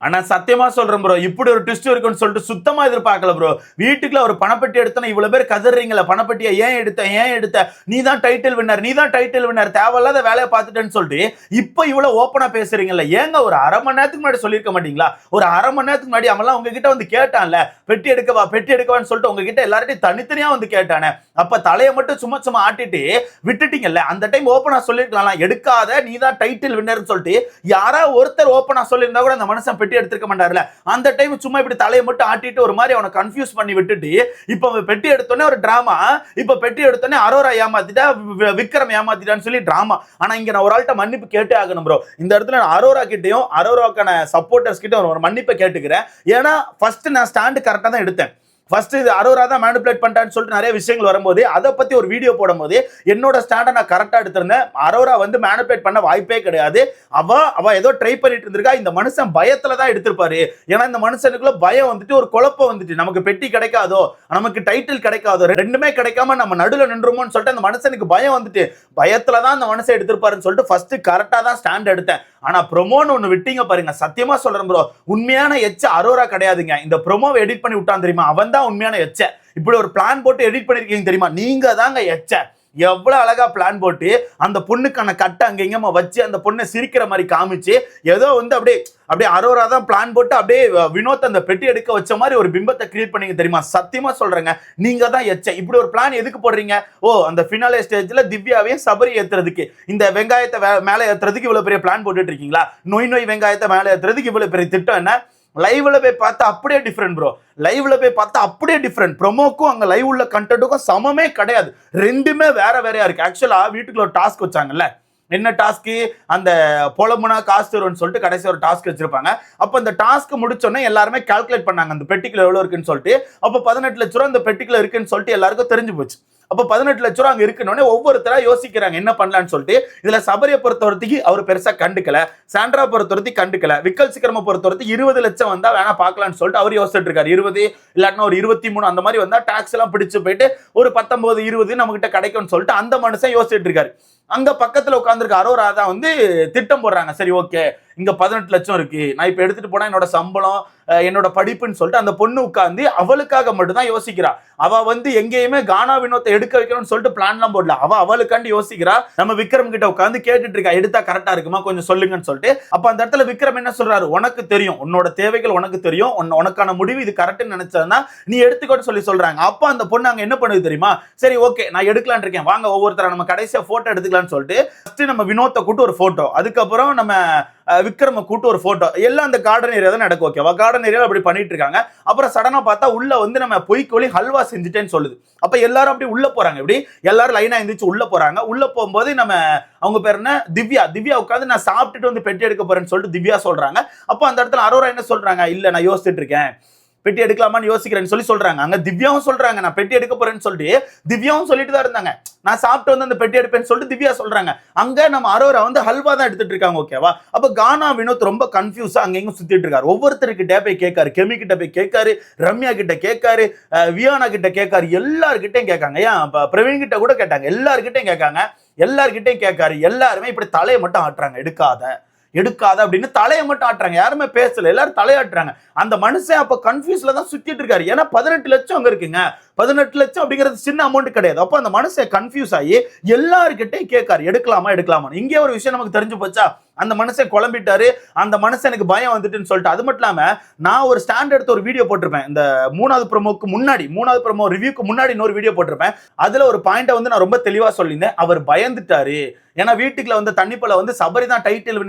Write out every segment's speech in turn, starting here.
ஆனா சத்தியமா சொல்றேன் ப்ரோ, இப்படி ஒரு ட்விஸ்ட் இருக்குன்னு சொல்லிட்டு சுத்தமா எதிர்பார்க்கல ப்ரோ. வீட்டுக்குள்ள ஒரு பணப்பெட்டி எடுத்தனா இவ்வளவு பேர் கதறீங்களா, பணப்பெட்டியை ஏன் எடுத்த நீ தான் டைட்டில் வின்னர் தேவையில்லாத வேலையை பார்த்துட்டேன்னு சொல்லிட்டு இப்ப இவ்வளவு ஓப்பனா பேசுறீங்கல்ல, ஏங்க ஒரு அரை மணி நேரத்துக்கு முன்னாடி சொல்லிருக்க மாட்டீங்களா? ஒரு அரை மணி நேரத்துக்கு முன்னாடி அவன் உங்ககிட்ட வந்து கேட்டான்ல, பெட்டி எடுக்கவான்னு சொல்லிட்டு உங்ககிட்ட எல்லார்ட்டையும் தனித்தனியா வந்து கேட்டானே, அப்ப தலையை மட்டும் சும்மா சும்மா ஆட்டிட்டு விட்டுட்டீங்கல்ல. அந்த டைம் ஓப்பனா சொல்லிருக்கலாம், எடுக்காத நீ தான் டைட்டில் வின்னர்னு சொல்லிட்டு யாரா ஒருத்தர் ஓப்பனா சொல்லியிருந்தா கூட அந்த மனுஷன் பெட்டி எடுத்துக்க மாட்டாருல. அந்த டைம் சும்மா இப்படி தலையை மட்டும் ஆட்டிட்டு ஒரு மாதிரி அவனை கன்ஃபியூஸ் பண்ணி விட்டுட்டு இப்ப பெட்டி எடுத்தோடனே ஒரு டிராமா, இப்ப பெட்டி எடுத்தோடனே அரோரா ஏமாத்திட்டா, விக்ரம் ஏமாத்திட்டான்னு சொல்லி டிராமா. ஆனா இங்க நான் ஒரு ஆள்கிட்ட மன்னிப்பு கேட்டே ஆகணும் ப்ரோ. இந்த இடத்துல நான் அரோரா கிட்டையும் அரோராக்கான சப்போர்ட்டர்ஸ் கிட்ட ஒரு மன்னிப்பை கேட்டுக்கிறேன். ஏன்னா ஃபர்ஸ்ட் நான் ஸ்டாண்ட் கரெக்டா தான் எடுத்தேன். ஃபர்ஸ்ட் இது அரோரா தான் மேனிபுலேட் பண்ணிட்டான்னு சொல்லிட்டு நிறைய விஷயங்கள் வரும்போது அதை பத்தி ஒரு வீடியோ போடும்போது என்னோட ஸ்டாண்டை நான் கரெக்டா எடுத்திருந்தேன். அரோரா வந்து மேனிபுலேட் பண்ண வாய்ப்பே கிடையாது. அவ ஏதோ ட்ரை பண்ணிட்டு இருந்திருக்கா. இந்த மனுஷன் பயத்துல தான் எடுத்திருப்பாரு. ஏன்னா இந்த மனுஷனுக்குள்ள பயம் வந்துட்டு, ஒரு குழப்பம் வந்துட்டு, நமக்கு பெட்டி கிடைக்காதோ, நமக்கு டைட்டில் கிடைக்காதோ, ரெண்டுமே கிடைக்காம நம்ம நடுவில் நின்றுமோன்னு சொல்லிட்டு அந்த மனுஷனுக்கு பயம் வந்துட்டு பயத்துல தான் அந்த மனுஷன் எடுத்திருப்பாருன்னு சொல்லிட்டு ஃபர்ஸ்ட் கரெக்டா தான் ஸ்டாண்ட் எடுத்தேன். ஆனா ப்ரோமோன்னு ஒண்ணு விட்டீங்க பாருங்க, சத்தியமா சொல்றேன் ப்ரோ, உண்மையான எச்ச அரோரா கிடையாதுங்க. இந்த ப்ரோமோவை எடிட் பண்ணி விட்டான் தெரியுமா, அவன் தான் உண்மையான எச்ச. இப்படி ஒரு பிளான் போட்டு எடிட் பண்ணிருக்கீங்க தெரியுமா, நீங்க தாங்க எச்ச. எவ்வளவு அழகா பிளான் போட்டு அந்த பொண்ணுக்கான கட்டை அங்க இங்கமா வச்சு அந்த பொண்ணை சிரிக்கிற மாதிரி காமிச்சு ஏதோ வந்து அப்படியே அரோரா தான் பிளான் போட்டு அப்படியே வினோத் அந்த பெட்டி எடுக்க வச்ச மாதிரி ஒரு பிம்பத்தை கிரியேட் பண்ணீங்க தெரியுமா. சத்தியமா சொல்றேங்க, நீங்க தான் எச்ச. இப்படி ஒரு பிளான் எதுக்கு போடுறீங்க? ஓ, அந்த ஃபினாலே ஸ்டேஜ்ல திவ்யாவையும் சபரி ஏத்துறதுக்கு, இந்த வெங்காயத்தை மேலே ஏத்துறதுக்கு இவ்வளவு பெரிய பிளான் போட்டுட்டு இருக்கீங்களா? நொய் வெங்காயத்தை மேலே ஏத்துறதுக்கு இவ்வளவு பெரிய திட்டம் என்ன? லைவ்ல போய் பார்த்தா அப்படியே டிஃபரெண்ட் ப்ரோ. லைவ்ல போய் பார்த்தா அப்படியே டிஃபரெண்ட். ப்ரோமோக்கும் அங்க லைவ் உள்ள கண்டென்ட்டுக்கும் சமமே கிடையாது. ரெண்டுமே வேறையா இருக்கு. ஆக்சுவலா வீட்டுக்குள்ள ஒரு டாஸ்க் வச்சாங்கல்ல, என்ன டாஸ்க்? அந்த பொலமுனா காசு தரும்னு சொல்லிட்டு கடைசி ஒரு டாஸ்க் வச்சிருப்பாங்க. அப்ப அந்த டாஸ்க் முடிச்சோன்னே எல்லாருமே கால்குலேட் பண்ணாங்க அந்த பெட்டிக்குள்ள எவ்வளவு இருக்குன்னு சொல்லிட்டு. அப்ப 18 லட்ச ரூபா அந்த பெட்டிக்குள்ள இருக்குன்னு சொல்லிட்டு எல்லாருக்கும் தெரிஞ்சு போச்சு. அப்ப 18 லட்ச ரூபா அங்க இருக்குன்னு ஒவ்வொருத்தரா யோசிக்கிறாங்க என்ன பண்ணலாம்னு சொல்லிட்டு. இதுல சபரியை பொறுத்தவரைக்கும் அவர் பெருசா கண்டுக்கல, சாண்ட்ரா பொறுத்தவரைக்கும் கண்டுக்கல, விக்கல் சிக்கரமை பொறுத்தவரைக்கும் 20 லட்சம் வந்தா வேணா பாக்கலாம்னு சொல்லிட்டு அவர் யோசிச்சுட்டு இருக்காரு. 20 இல்லாட்டினா ஒரு 23 அந்த மாதிரி வந்தா டாக்ஸ் எல்லாம் பிடிச்சு போயிட்டு ஒரு 19 20 நம்ம கிட்ட கிடைக்கும்னு சொல்லிட்டு அந்த மனுஷன் யோசிச்சுட்டு இருக்காரு. அங்க பக்கத்துல உட்காந்துருக்க அரோரா தான் வந்து திட்டம் போடுறாங்க. சரி, ஓகே, இங்க 18 லட்சம் இருக்கு, நான் இப்ப எடுத்துட்டு போனா என்னோட சம்பளம், என்னோட படிப்புன்னு சொல்லிட்டு அந்த பொண்ணு உட்காந்து அவளுக்காக மட்டும் தான் யோசிக்கிறா. அவ வந்து எங்கேயுமே கானா வினோத்தை எடுக்க வைக்கணும்னு சொல்லிட்டு பிளான் எல்லாம் போடல. அவளுக்காண்டி யோசிக்கிறா. நம்ம விக்ரம் கிட்ட உட்காந்து கேட்டுட்டு இருக்கா, எடுத்தா கரெக்டா இருக்குமா கொஞ்சம் சொல்லுங்கன்னு சொல்லிட்டு. அப்ப அந்த இடத்துல விக்ரம் என்ன சொல்றாரு, உனக்கு தெரியும், உன்னோட தேவைகள் உனக்கு தெரியும், உனக்கான முடிவு இது கரெக்ட்னு நினைச்சதுன்னா நீ எடுத்துக்கோன்னு சொல்லி சொல்றாங்க. அப்ப அந்த பொண்ணு அங்க என்ன பண்ணுது தெரியுமா, சரி ஓகே நான் எடுக்கலான் இருக்கேன், வாங்க ஒவ்வொருத்தர நம்ம கடைசியா போட்டோ எடுத்துக்கலாம்னு சொல்லிட்டு ஃபர்ஸ்ட் நம்ம வினோத்தை கூட்டு ஒரு போட்டோ, அதுக்கப்புறம் நம்ம விக்ரம கூட்டு ஒரு போட்டோ, எல்லாம் அந்த கார்டன் ஏரியா தான் நடக்கும். ஓகேவா, கார்டன் ஏரியா அப்படி பண்ணிட்டு இருக்காங்க. அப்புறம் சடனா பார்த்தா உள்ள வந்து நம்ம பொய்க்கோழி ஹல்வா செஞ்சுட்டேன்னு சொல்லுது. அப்ப எல்லாரும் அப்படி உள்ள போறாங்க. இப்படி எல்லாரும் லைனா எந்திரிச்சு உள்ள போறாங்க. உள்ள போகும்போது நம்ம அவங்க பேர் என்ன, திவ்யா உட்காந்து நான் சாப்பிட்டுட்டு வந்து பெட்டி எடுக்க போறேன்னு சொல்லிட்டு திவ்யா சொல்றாங்க. அப்ப அந்த இடத்துல அரோரா என்ன சொல்றாங்க, இல்ல நான் யோசிச்சுட்டு இருக்கேன், பெட்டி எடுக்கலாமான்னு யோசிக்கிறேன்னு சொல்லி சொல்றாங்க. அங்க திவ்யாவும் சொல்றாங்க நான் பெட்டி எடுக்க போறேன்னு சொல்லிட்டு திவ்யாவும் சொல்லிட்டு தான் இருந்தாங்க, நான் சாப்பிட்டு வந்து அந்த பெட்டி எடுப்பேன்னு சொல்லிட்டு திவ்யா சொல்றாங்க. அங்க நம்ம அரோரா வந்து ஹல்வா தான் எடுத்துட்டு இருக்காங்க. ஓகேவா, அப்ப கானா வினோத் ரொம்ப கன்ஃபியூஸா அங்க எங்க சுத்திட்டு இருக்காரு. ஒவ்வொருத்தருக்கிட்ட போய் கேட்காரு, கெமி கிட்ட போய் கேட்காரு, ரம்யா கிட்ட கேட்காரு, வியானா கிட்ட கேட்காரு, எல்லார்கிட்டையும் கேட்காங்க. ஏன் பிரவீன் கிட்ட கூட கேட்டாங்க, எல்லார்கிட்டையும் கேட்காரு. எல்லாருமே இப்படி தலையை மட்டும் ஆட்டுறாங்க, எடுக்காத அப்படின்னு தலையை மட்டும் ஆட்டுறாங்க. யாருமே பேசல, எல்லாரும் தலையாட்டுறாங்க. அந்த மனுஷன் அப்ப கன்ஃபியூஸ்ல தான் சுத்திட்டு இருக்காரு. ஏன்னா 18 லட்சம் அங்க இருக்குங்க. 18 லட்சம் அப்படிங்கிறது சின்ன அமௌண்ட் கிடையாது. அப்ப அந்த மனுஷன் கன்ஃபியூஸ் ஆகி எல்லார்கிட்டையும் கேட்காரு, எடுக்கலாமா. இங்கே ஒரு விஷயம் நமக்கு தெரிஞ்சு போச்சா, அந்த மனுஷன் குழம்பிட்டாரு. அந்த மனுஷனுக்கு பயம் வந்துட்டுன்னு சொல்லிட்டு. அது மட்டும் இல்லாம நான் ஒரு ஸ்டாண்ட் எடுத்து ஒரு வீடியோ போட்டிருப்பேன், இந்த மூணாவது ப்ரோமோ ரிவ்யூக்கு முன்னாடி இன்னொரு வீடியோ போட்டிருப்பேன். அதுல ஒரு பாயிண்ட வந்து நான் ரொம்ப தெளிவா சொல்லியிருந்தேன். அவர் பயந்துட்டாரு. ஏன்னா வீட்டுக்குள்ள வந்து தண்ணிப்பல வந்து சபரி தான் டைட்டில்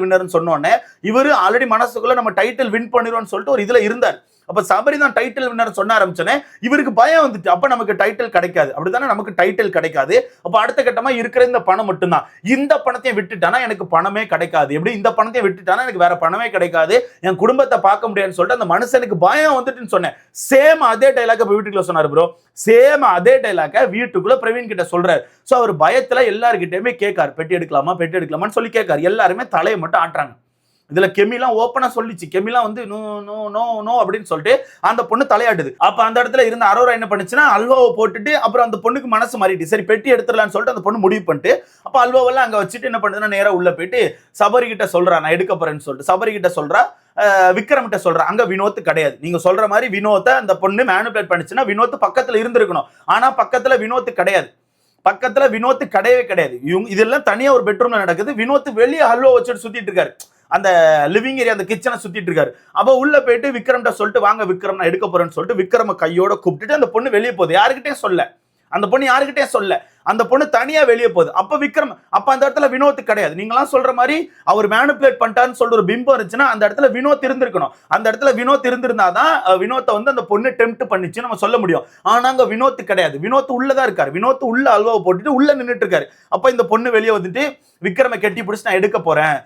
வின்னர்னு சொன்னோன்னே இவரு ஆல்ரெடி மனசுக்குள்ள நம்ம டைட்டில் வின் பண்ணிடுவோம்னு சொல்லிட்டு ஒரு இதுல இருந்தார். அப்ப சபரி தான் டைட்டில் வின்னர் சொன்ன ஆரம்பிச்சனே இவருக்கு பயம் வந்துட்டு, அப்ப நமக்கு டைட்டில் கிடைக்காது, அப்படித்தானே, நமக்கு டைட்டில் கிடைக்காது. அப்ப அடுத்த கட்டமா இருக்கிற இந்த பணம் மட்டும்தான். இந்த பணத்தையும் விட்டுட்டானா எனக்கு பணமே கிடைக்காது, எப்படி இந்த பணத்தையும் விட்டுட்டானா எனக்கு வேற பணமே கிடைக்காது, என் குடும்பத்தை பார்க்க முடியாதுன்னு சொல்லிட்டு அந்த மனுஷனுக்கு பயம் வந்துட்டுன்னு சொன்னேன். சேம் அதே டைலாக் வீட்டுக்குள்ள சொன்னாரு ப்ரோ. சேம் அதே டைலாக வீட்டுக்குள்ள பிரவீன் கிட்ட சொல்றாரு. சோ அவர் பயத்துல எல்லார்கிட்டயுமே கேட்காரு, பெட்டி எடுக்கலாமான்னு சொல்லி கேட்காரு. எல்லாருமே தலையை மட்டும் ஆட்டுறாங்க. இதுல கெமிலாம் ஓப்பனா சொல்லிச்சு, கெமிலாம் வந்து நோ நோ நோ நோ அப்படின்னு சொல்லிட்டு அந்த பொண்ணு தலையாட்டுது. அப்ப அந்த இடத்துல இருந்த அரோரா என்ன பண்ணுச்சுன்னா அல்வாவை போட்டுட்டு அப்புறம் அந்த பொண்ணுக்கு மனசு மாறிட்டு சரி பெட்டி எடுத்துடலாம்னு சொல்லிட்டு அந்த பொண்ணு முடிவு பண்ணிட்டு அப்ப அல்வாவெல்லாம் அங்க வச்சுட்டு என்ன பண்ணுதுன்னா நேரா உள்ள போயிட்டு சபரி கிட்ட சொல்றா நான் எடுக்க போறேன்னு சொல்லிட்டு. சபரி கிட்ட சொல்றா, விக்ரம்கிட்ட சொல்றேன். அங்க வினோத் கிடையாது. நீங்க சொல்ற மாதிரி வினோத்தை அந்த பொண்ணு மேனிபுலேட் பண்ணிச்சுன்னா வினோத் பக்கத்துல இருந்திருக்கணும். ஆனா பக்கத்துல வினோத் கிடையாது. பக்கத்துல வினோத் கிடையவே கிடையாது. இதெல்லாம் தனியா ஒரு பெட்ரூம்ல நடக்குது. வினோத் வெளியே ஹல்வா வச்சுட்டு சுத்திட்டு இருக்காரு. அந்த லிவிங் ஏரியா அந்த கிச்சனை சுத்திட்டு இருக்காரு. அப்ப உள்ள போயிட்டு விக்ரம்கிட்ட சொல்லிட்டு வாங்க விக்ரம் நான் எடுக்க போறேன்னு சொல்லிட்டு விக்ரம கையோட கூப்பிட்டுட்டு அந்த பொண்ணு வெளியே போகுது. யாருக்கிட்டே சொல்ல, அந்த பொண்ணு யாருக்கிட்டே சொல்ல, அந்த பொண்ணு தனியா வெளியே போகுது. அப்ப விக்ரம் அப்ப அந்த இடத்துல வினோத் கிடையாது. நீங்களாம் சொல்ற மாதிரி அவர் மேனிபுலேட் பண்ணிட்டாருன்னு சொல்ற ஒரு பிம்பம் இருந்துச்சுன்னா அந்த இடத்துல வினோத் இருந்திருக்கணும். அந்த இடத்துல வினோத் இருந்திருந்தாதான் வினோத்தை வந்து அந்த பொண்ணு டெம்ப்ட் பண்ணிச்சு நம்ம சொல்ல முடியும். ஆனா அங்க வினோத் கிடையாது. வினோத் உள்ளதான் இருக்காரு. வினோத் உள்ள அல்வாவை போட்டுட்டு உள்ள நின்றுட்டு இருக்காரு. அப்ப இந்த பொண்ணு வெளியே வந்துட்டு விக்ரமை கெட்டி பிடிச்சி நான் எடுக்க போறேன்,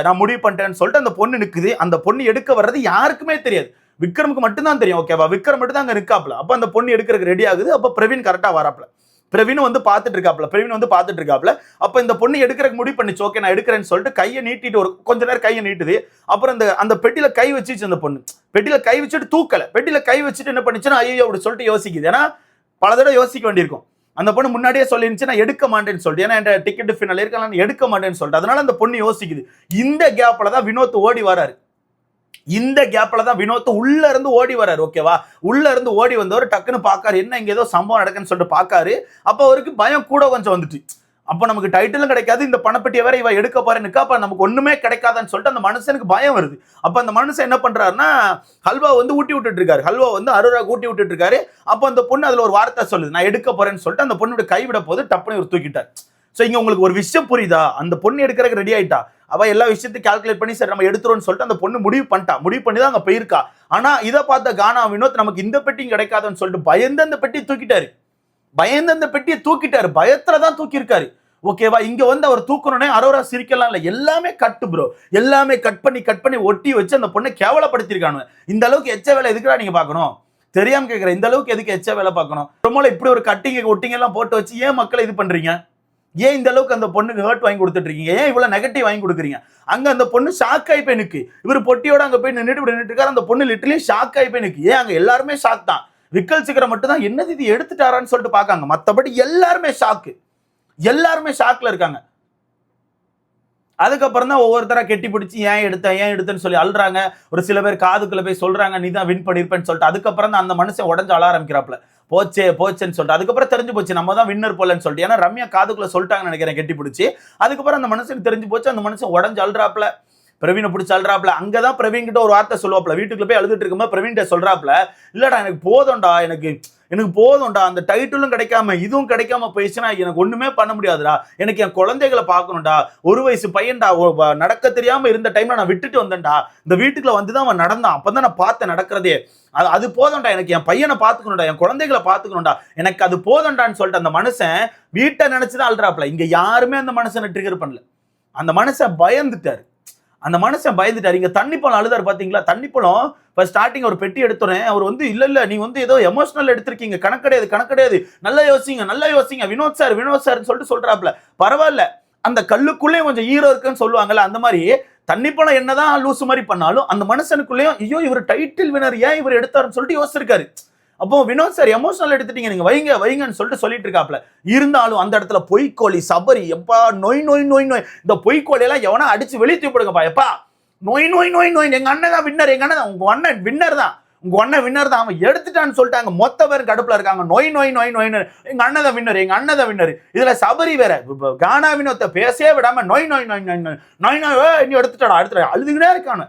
நான் முடிவு பண்ணிட்டேன்னு சொல்லிட்டு அந்த பொண்ணு நிக்குது. அந்த பொண்ணு எடுக்க வர்றது யாருக்குமே தெரியாது. விக்ரமுக்கு மட்டும்தான் தெரியும். ஓகேவா, விக்ரம் மட்டும் தான் அங்க நிற்காப்ல. அப்ப அந்த பொண்ணு எடுக்கிறதுக்கு ரெடி ஆகுது. அப்ப பிரவீன் கரெக்டா வராப்ல. பிரவீன் வந்து பார்த்துட்டு இருக்காப்ல. அப்ப இந்த பொண்ணு எடுக்கிறதுக்கு முடிவு பண்ணிச்சு. ஓகே நான் எடுக்கிறேன்னு சொல்லிட்டு கையை நீட்டிட்டு ஒரு கொஞ்ச நேரம் கையை நீட்டுது. அப்புறம் அந்த பெட்டியில கை வச்சிச்சு. அந்த பொண்ணு பெட்டியில கை வச்சுட்டு தூக்கல. பெட்டியில கை வச்சுட்டு என்ன பண்ணிச்சுன்னா ஐயோ அப்படி சொல்லிட்டு யோசிக்குது. ஏன்னா பல தடவை யோசிக்க வேண்டியிருக்கும். அந்த பொண்ணு முன்னாடியே சொல்லிருந்துச்சு நான் எடுக்க மாட்டேன்னு சொல்லிட்டு. ஏன்னா என் டிக்கெட் ஃபினல் இருக்கலாம் எடுக்க மாட்டேன்னு சொல்லிட்டு. அதனால அந்த பொண்ணு யோசிக்குது. இந்த கேப்ல தான் வினோத் ஓடி வராரு. இந்த கேப்ல தான் வினோத் உள்ள இருந்து ஓடி வராரு. ஓகேவா, உள்ள இருந்து ஓடி வந்தவர் டக்குன்னு பாக்காரு என்ன இங்க ஏதோ சம்பவம் நடக்குன்னு சொல்லிட்டு பாக்காரு. அப்ப அவருக்கு பயம் கூட கொஞ்சம் வந்துட்டு. அப்ப நமக்கு டைட்டிலும் கிடைக்காது, இந்த பணப்பெட்டியை வேற இவ எடுக்க போறேன்னு அப்ப நமக்கு ஒண்ணுமே கிடைக்காதான்னு சொல்லிட்டு அந்த மனுஷனுக்கு பயம் வருது. அப்ப அந்த மனுஷன் என்ன பண்றாருன்னா ஹல்வா வந்து ஊட்டி விட்டுட்டு இருக்காரு. ஹல்வா வந்து அரோரா ஊட்டி விட்டுட்டு இருக்காரு. அப்ப அந்த பொண்ணு அதுல ஒரு வார்த்தை சொல்லுது நான் எடுக்க போறேன்னு சொல்லிட்டு அந்த பொண்ணோட கைவிட போது டப்புனு ஒரு தூக்கிட்டார். சோ இங்க உங்களுக்கு ஒரு விஷயம் புரியுதா? அந்த பொண்ணு எடுக்கிறதுக்கு ரெடி ஆயிட்டா. அவ எல்லா விஷயத்தையும் கால்குலேட் பண்ணி சரி நம்ம எடுத்துறோம்னு சொல்லிட்டு அந்த பொண்ணு முடிவு பண்ணி தான் அங்க போயிருக்கா. ஆனா இதை பார்த்த கானா வினோத் நமக்கு இந்த பெட்டியும் கிடைக்காதுன்னு சொல்லிட்டு பயந்து அந்த பெட்டியை தூக்கிட்டாரு. பயத்துலதான் தூக்கி இருக்காரு. ஓகேவா, இங்க வந்து அவர் தூக்கணும்னே அரோரா சிரிக்கலாம் இல்ல, எல்லாமே கட்டு ப்ரோ, எல்லாமே கட் பண்ணி ஒட்டி வச்சு அந்த பொண்ணை கேவலப்படுத்திருக்கானு. இந்த அளவுக்கு எச்ச வேலை எதுக்குடா நீங்க பாக்கணும்? தெரியாம கேட்கிறேன், இந்த அளவுக்கு எதுக்கு எச்ச வேலை பார்க்கணும்? ரொம்ப இப்படி ஒரு கட்டிங்க ஒட்டிங்க எல்லாம் போட்டு வச்சு ஏன் மக்களை இது பண்றீங்க? ஏன் இந்த அளவுக்கு அந்த பொண்ணுக்கு ஹர்ட் வாங்கி கொடுத்துட்டு இருக்கீங்க? ஏன் இவ்வளவு நெகட்டிவ் வாங்கி கொடுக்குறீங்க? அங்க அந்த பொண்ணு ஷாக் ஆகி போய் நிக்கு. இவர் பொட்டியோட அங்க போய் நின்றுட்டு இருக்காரு. அந்த பொண்ணு லிட்டரலி ஷாக் ஆகி போய் நிக்கு. ஏன் அங்க எல்லாருமே ஷாக் தான். விக்கல் சிக்கரை மட்டும் தான் என்னது இது எடுத்துட்டாரான்னு சொல்லிட்டு பாக்காங்க. மத்தபடி எல்லாருமே ஷாக்ல இருக்காங்க. அதுக்கப்புறம் தான் ஒவ்வொருத்தரா கெட்டி பிடிச்சி ஏன் எடுத்தேன்னு சொல்லி அழுறாங்க. ஒரு சில பேர் காதுக்குள்ள போய் சொல்றாங்க நீ தான் வின் பண்ணிருப்பேன்னு சொல்லிட்டு. அதுக்கப்புறம் தான் அந்த மனுஷன் உடஞ்சு அழ ஆரம்பிக்கிறாப்ல. போச்சேன்னு சொல்லிட்டு. அதுக்கப்புறம் தெரிஞ்சு போச்சு நம்ம தான் வின்னர் போலன்னு சொல்லிட்டு. ஏன்னா ரம்யா காதுக்குள்ள சொல்லிட்டாங்கன்னு நினைக்கிறேன் கெட்டி பிடிச்சி. அதுக்கப்புறம் அந்த மனுஷனுக்கு தெரிஞ்சு போச்சு. அந்த மனுஷன் உடஞ்சு அழுறாப்ல. பிரவீனை பிடிச்சி அழுறாப்ல. அங்கதான் பிரவீன் கிட்ட ஒரு வார்த்தை சொல்லுவாப்ல. வீட்டுக்குள்ள போய் அழுதுட்டு இருக்கும்போது பிரவீன் கிட்ட சொல்றாப்ல, இல்லடா எனக்கு போதும்டா, எனக்கு போதும்டா, அந்த டைட்டிலும் கிடைக்காம இதுவும் கிடைக்காம போயிடுச்சுன்னா எனக்கு ஒண்ணுமே பண்ண முடியாதுடா. எனக்கு என் குழந்தைகளை பார்க்கணும்டா. 1 வயசு பையன்டா, நடக்க தெரியாம இருந்த டைம்ல நான் விட்டுட்டு வந்தேன்டா. இந்த வீட்டுக்குள்ள வந்துதான் அவன் நடந்தான். அப்பதான் நான் பார்த்தேன் நடக்கிறதே. அது போதும்டா, எனக்கு என் பையனை பார்த்துக்கணும்டா, என் குழந்தைகளை பார்த்துக்கணும்டா, எனக்கு அது போதும்டான்னு சொல்லிட்டு அந்த மனுஷன் வீட்டை நினைச்சுதான் அழுறாப்ல. இங்க யாருமே அந்த மனுஷனை ட்ரிகர் பண்ணல. அந்த மனுஷன் பயந்துட்டாரு. இங்க தண்ணிப்பழம் அழுதாரு பாத்தீங்களா? தண்ணிப்பழம் ஸ்டார்டிங் ஒரு பெட்டி எடுத்தோன்னே அவர் வந்து இல்ல நீ வந்து ஏதோ எமோஷனல் எடுத்திருக்கீங்க, கணக்கு நல்லா யோசிங்க வினோத் சார் சொல்லிட்டு சொல்றாப்ல. பரவாயில்ல, அந்த கல்லுக்குள்ளே கொஞ்சம் ஈரோ இருக்குன்னு சொல்லுவாங்கல்ல, அந்த மாதிரி தண்ணிப்பழம் என்னதான் லூசு மாதிரி பண்ணாலும் அந்த மனுஷனுக்குள்ளேயும் ஐயோ இவர் டைட்டில் வினர் ஏன் இவர் எடுத்தாருன்னு சொல்லிட்டு யோசிச்சிருக்காரு. அப்போ வினோத் சார் எமோஷனல் எடுத்துட்டீங்க, நீங்க வைங்கன்னு சொல்லிட்டு சொல்லிட்டு இருக்காப்ல. இருந்தாலும் அந்த இடத்துல பொய்க்கோழி சபரி எப்பா நோய் இந்த பொய்க்கோழி எல்லாம் எவனா அடிச்சு வெளியே தூக்கிடுங்கப்பா. எப்பா நோய் எங்க அண்ணன் தான் வின்னர், உங்க அண்ணன் வின்னர் தான் அவன் எடுத்துட்டான்னு சொல்லிட்டாங்க. மொத்த பேரும் கடுப்புல இருக்காங்க. நோய் எங்க அண்ணன் தான் வின்னர். இதுல சபரி வேற கானா வினோத்தை பேசவே விடாம நோய் நீ எடுத்துட்டா அழுதுகிட்டே இருக்கானு.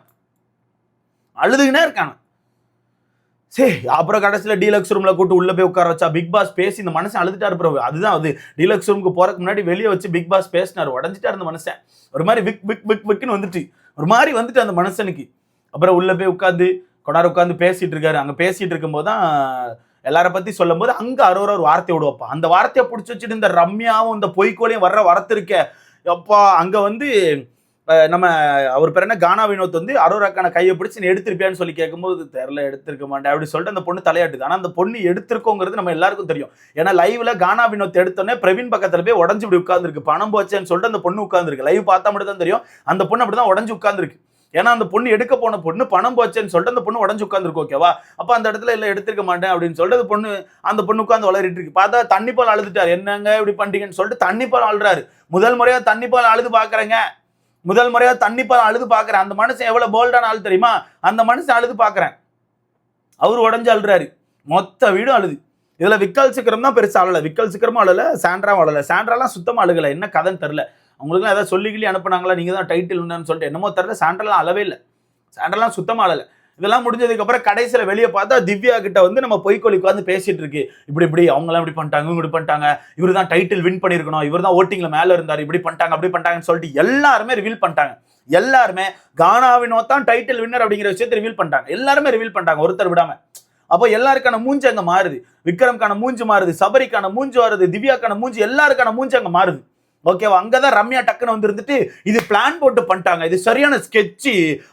சரி, அப்புறம் கடைசியில் டீலக்ஸ் ரூம்ல கூட்டு உள்ள போய் உட்கார வச்சா பிக் பாஸ் பேசி இந்த மனுஷன் அழுதுட்டாரு ப்ரோ. அதுதான் அது. டீலக்ஸ் ரூமுக்கு போறதுக்கு முன்னாடி வெளியே வச்சு பிக் பாஸ் பேசினாரு. உடஞ்சிட்டாரு அந்த மனுஷன். ஒரு மாதிரி விக்குன்னு வந்துட்டு அந்த மனுஷனுக்கு. அப்புறம் உள்ள போய் உட்காந்து பேசிட்டு இருக்காரு. அங்க பேசிட்டு இருக்கும்போது தான் எல்லாரை பத்தி சொல்லும் போது அங்க அரோரா ஒரு வார்த்தை விடுவாப்பா. அந்த வார்த்தையை பிடிச்சி வச்சுட்டு இந்த ரம்யாவும் இந்த பொய்க்கோலையும் வரத்து இருக்க அப்பா. அங்க வந்து நம்ம அவர் பேர் என்ன கானா வினோத் வந்து அரோராக்கான கையை பிடிச்சி நீ எடுத்திருப்பியான்னு சொல்லி கேட்கும்போது தெரியல எடுத்திருக்க மாட்டேன் அப்படி சொல்லிட்டு அந்த பொண்ணு தலையாட்டுது. ஆனா அந்த பொண்ணு எடுத்திருக்கோங்கிறது நம்ம எல்லாருக்கும் தெரியும். ஏன்னா லைவ்ல கானா வினோத் எடுத்தோன்னே பிரவீன் பக்கத்துல போய் உடஞ்சு இப்படி உட்கார்ந்துருக்கு. பணம் போச்சேன்னு சொல்லிட்டு அந்த பொண்ணு உட்கார்ந்துருக்கு. லைவ் பார்த்தா மட்டும் தான் தெரியும் அந்த பொண்ணு அப்படிதான் உடஞ்சு உட்கார்ந்துருக்கு. ஏன்னா அந்த பொண்ணு எடுக்க போன பொண்ணு பணம் போச்சேன்னு சொல்லிட்டு அந்த பொண்ணு உடஞ்சு உட்கார்ந்துருக்கு. ஓகேவா, அப்ப அந்த இடத்துல இல்ல எடுத்திருக்க மாட்டேன் அப்படின்னு சொல்லிட்டு அந்த பொண்ணு உட்கார்ந்து வளரிட்டு இருக்கு. பார்த்தா தண்ணிப்பால் அழுதுட்டாரு. என்னங்க இப்படி பண்றீங்கன்னு சொல்லிட்டு தண்ணிப்பால் அழுறாரு. முதல் முறையா தண்ணிப்பால் அழுது பாக்குறேங்க. முதல் முறையா தண்ணி பழம் அழுது பாக்குறேன். அந்த மனுஷன் எவ்வளவு போல்டான ஆள் தெரியுமா? அந்த மனுஷன் அழுது பாக்குறேன். அவரு உடஞ்சு அழுறாரு. மொத்த வீடும் அழுது. இதுல விக்கல் சிக்கரம் தான் பெருசா அழல. விக்கல் சிக்கரமும் அழல, சாண்ட்ராவும் அழல. சாண்ட்ராலாம் சுத்தமா அழுகல. என்ன கதைன்னு தெரியல. அவங்களுக்குலாம் ஏதாவது சொல்லி அனுப்புனாங்களா, நீங்க தான் டைட்டில் வின்னர்னு சொல்லிட்டு, என்னமோ தெரியல. சாண்ட்ராலாம் அழவே இல்லை. சாண்ட்ராலாம் சுத்தமா அழல. இதெல்லாம் முடிஞ்சதுக்கு அப்புறம் கடைசியில வெளியே பார்த்தா திவ்யா கிட்ட வந்து நம்ம பொய்க்கொலி உட்காந்து பேசிட்டு இருக்கு. இப்படி அவங்களாம் இப்படி பண்ணிட்டாங்க, இவங்க இப்படி பண்ணிட்டாங்க, இவர் தான் டைட்டில் வின் பண்ணிருக்கணும், இவர் தான் ஓட்டிங்ல மேல இருந்தாரு, இப்படி பண்ணிட்டாங்க அப்படி பண்ணிட்டாங்கன்னு சொல்லிட்டு எல்லாருமே ரிவீல் பண்ணிட்டாங்க. எல்லாருமே கானா வினோத் தான் டைட்டில் வின்னர் அப்படிங்கிற விஷயத்தை ரிவீல் பண்ணிட்டாங்க. எல்லாருமே ரிவீல் பண்ணிட்டாங்க, ஒருத்தர் விடாம. அப்போ எல்லாருக்கான மூஞ்சி அங்க மாறுது. விக்ரம்கான மூஞ்சி மாறுது, சபரிக்கான மூஞ்சி வருது, திவ்யாக்கான மூஞ்சி, எல்லாருக்கான மூஞ்சி அங்க மாறுது. ஓகேவா? அங்கதான் ரம்யா டக்குன்னு வந்து இருந்துட்டு இது பிளான் போட்டு பண்ணிட்டாங்க, இது சரியான ஸ்கெட்ச்,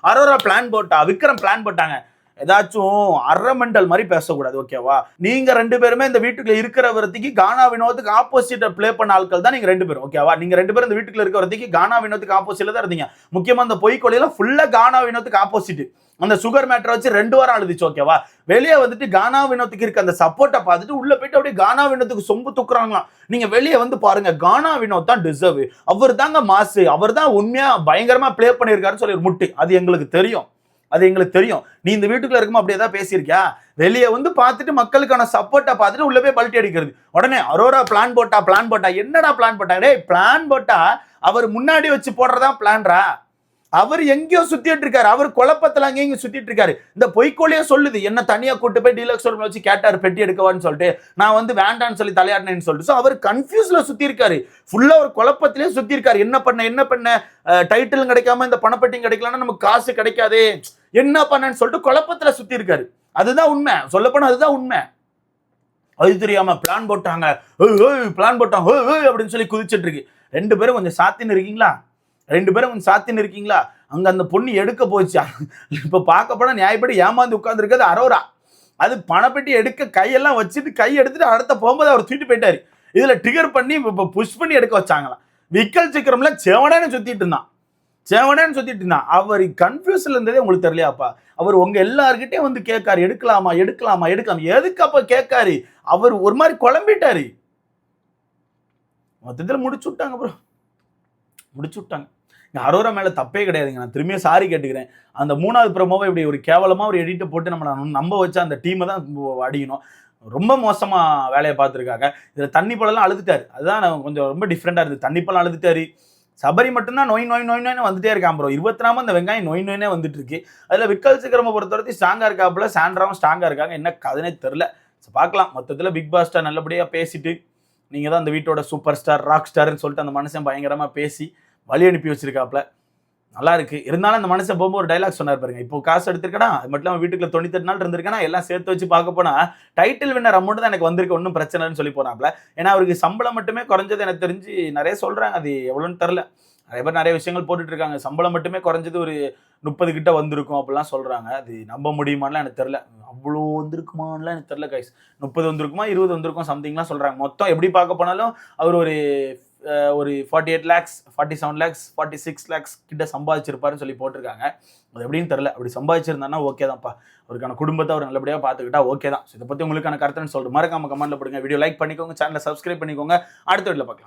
அரோரா பிளான் போட்டா, விக்ரம் பிளான் போட்டாங்க. ஏதாச்சும் அரமெண்டல் மாதிரி பேசக்கூடாது. ஓகேவா? நீங்க 2 பேருமே இந்த வீட்டுக்குள்ள இருக்கிற வரதுக்கு கானா வினோத்துக்கு ஆப்போசிட்டா பிளே பண்ண ஆட்கள் தான் நீங்க 2 பேரும். ஓகேவா? நீங்க 2 பேரும் இந்த வீட்டுக்குள்ள இருக்க வரதுக்கு கானா வினோத்துக்கு ஆப்போசிட்ல தான் இருந்தீங்க. முக்கியமா அந்த பொய்க்கொலையில ஃபுல்லா கானா வினோத்துக்கு ஆப்போசிட். அந்த சுகர் மேட்டரை வச்சு 2 வாரம் அழுதுச்சு. ஓகேவா? வெளியே வந்துட்டு கானா வினோத்துக்கு இருக்க அந்த சப்போர்ட்டை பார்த்துட்டு உள்ள போயிட்டு அப்படியே கானா வினோத்துக்கு சொம்பு தூக்குறாங்களாம். நீங்க வெளியே வந்து பாருங்க, கானா வினோத் தான் டிசர்வ், அவர் தாங்க மாசு, அவர் தான் உண்மையா பயங்கரமா பிளே பண்ணியிருக்காருன்னு சொல்லி முட்டு. அது எங்களுக்கு தெரியும், அது எங்களுக்கு தெரியும். நீ இந்த வீட்டுக்குள்ள இருக்குமா அப்படியே தான் பேசியிருக்கியா? வெளியே வந்து பார்த்துட்டு மக்களுக்கான சப்போர்ட்டை பார்த்துட்டு உள்ள போய் பல்ட்டி அடிக்கிறது. உடனே அரோரா பிளான் போட்டா, என்னடா பிளான் போட்டா? டேய், பிளான் போட்டா அவர் முன்னாடி வச்சு போடுறதா பிளான்ரா. அவர் எங்கேயோ சுத்திட்டு இருக்காரு, அவர் குழப்பத்துல அங்கேயும் சுத்திட்டு இருக்காரு. இந்த பொய்க்கோலியே சொல்லுது, என்ன தனியா கூட்டு போய் டீலக்ஸ் ரூம்ல வச்சு கேட்டாரு பெட்டி எடுக்கவான்னு சொல்லிட்டு, நான் வந்து வேண்டான்னு சொல்லி தலையாடினேன்னு சொல்லிட்டு. அவர் கன்ஃபியூஸ்ல சுத்தி இருக்காரு, ஃபுல்லா ஒரு குழப்பத்திலே சுத்தி இருக்காரு. என்ன பண்ண டைட்டிலும் கிடைக்காம இந்த பணப்பெட்டியும் கிடைக்கலன்னா நமக்கு காசு கிடைக்காது, என்ன பண்ணன்னு சொல்லிட்டு குழப்பத்துல சுத்தி இருக்காரு. அதுதான் உண்மை, சொல்லப்போனா அதுதான் உண்மை. அது தெரியாம பிளான் போட்டாங்க அப்படின்னு சொல்லி குதிச்சிட்டு இருக்கு. 2 பேரும் கொஞ்சம் சாத்தின்னு இருக்கீங்களா? 2 பேரும் கொஞ்சம் சாத்தின்னு இருக்கீங்களா? அங்க அந்த பொண்ணு எடுக்க போச்சா? இப்ப பார்க்க போனா நியாயப்படி ஏமாந்து உட்கார்ந்து இருக்கிறது அரோரா. அது பணப்பெட்டி எடுக்க கையெல்லாம் வச்சுட்டு கை எடுத்துட்டு அடுத்த போகும்போது அவர் தூக்கிட்டு போயிட்டாரு. இதுல ட்ரிகர் பண்ணி புஷ் பண்ணி எடுக்க வச்சாங்களாம். விக்கல் சிக்கரம்ல செவனேன்னு சுத்திட்டு இருந்தான். அவர் கன்ஃபியூஸ்ல இருந்ததே உங்களுக்கு தெரியலையாப்பா? அவர் உங்க எல்லார்கிட்டயும் வந்து கேட்காரு, எடுக்கலாமா. எதுக்கு அப்ப கேட்காரு? அவர் ஒரு மாதிரி குழம்பிட்டாரு. மொத்தத்தில் முடிச்சு விட்டாங்க. அரோரா மேல தப்பே கிடையாதுங்க. நான் திரும்பியும் சாரி கேட்டுக்கிறேன். அந்த 3வது ப்ரோமோவை இப்படி ஒரு கேவலமா ஒரு எடிட்டை போட்டு நம்ம நம்ப வச்ச அந்த டீமை தான் அடிக்கணும். ரொம்ப மோசமா வேலையை பார்த்துருக்காங்க. இதுல தண்ணி பழம் அழுதுட்டாரு. அதுதான் கொஞ்சம் ரொம்ப டிஃப்ரெண்டா இருந்தது. தண்ணி பழம் அழுதுட்டாரு. சபரி மட்டும்தான் நோய் வந்துட்டே இருக்கான் ப்ரோ. 24 அந்த வெங்காயம் நோய் வந்துட்டு இருக்கு. அதுல விக்கல் சிக்கரமை பொறுத்தவரைக்கும் ஸ்ட்ராங்கா இருக்காப்புல, சாண்ட்ராவும் ஸ்ட்ராங்கா இருக்காங்க. என்ன கதனே தெரியல. பார்க்கலாம். மொத்தத்தில் பிக் பாஸ்டர் நல்லபடியா பேசிட்டு, நீங்க தான் அந்த வீட்டோட சூப்பர் ஸ்டார், ராக் ஸ்டார்ன்னு சொல்லிட்டு அந்த மனுஷன் பயங்கரமா பேசி வழி அனுப்பி வச்சிருக்காப்ல. நல்லா இருக்கு. இருந்தாலும் அந்த மனுஷன் போகும்போது ஒரு டைலாக் சொன்னார் பாருங்க, இப்போ காசு எடுத்திருக்கா, அது மட்டும் இல்லாமல் வீட்டுக்குள்ள 98 நாள் இருந்திருக்கா, எல்லாம் சேர்த்து வச்சு பார்க்க போனா டைட்டில் வின்னர் அமௌண்ட் தான் எனக்கு வந்திருக்கு, ஒன்றும் பிரச்சனைன்னு சொல்லி போனாப்ல. ஏன்னா அவருக்கு சம்பளம் மட்டுமே குறைஞ்சது எனக்கு தெரிஞ்சு நிறைய சொல்றாங்க, அது எவ்வளோன்னு தெரில. நிறைய பேர் நிறைய விஷயங்கள் போட்டுட்டு இருக்காங்க. சம்பளம் மட்டுமே குறைஞ்சது ஒரு 30 கிட்ட வந்திருக்கும் அப்படிலாம் சொல்றாங்க. அது நம்ப முடியுமான்லாம் எனக்கு தெரியல. அவ்வளோ வந்திருக்குமான்லாம் எனக்கு தெரியல கைஸ். 30 வந்திருக்குமா 20 வந்திருக்கும் சம்திங்லாம் சொல்றாங்க. மொத்தம் எப்படி பார்க்க போனாலும் அவர் ஒரு 48 lakhs 47 lakhs 46 lakhs கிட்ட சம்பாதிச்சிருப்பாருன்னு சொல்லி போட்டிருக்காங்க. அது எப்படின்னு தெரியல. அப்படி சம்பாதிச்சிருந்தானா ஓகே தான்ப்பா. அவருக்கான குடும்பத்தை அவர் நல்லபடியாக பார்த்துக்கிட்டா ஓகே தான். இதை பற்றி உங்களுக்கான கருத்துன்னு சொல்லிட்டு மறக்காம கமெண்ட்ல போடுங்க. வீடியோ லைக் பண்ணிக்கோங்க, சேனலை சப்ஸ்கிரைப் பண்ணிக்கோங்க. அடுத்த வீடியோல பார்க்கலாம்.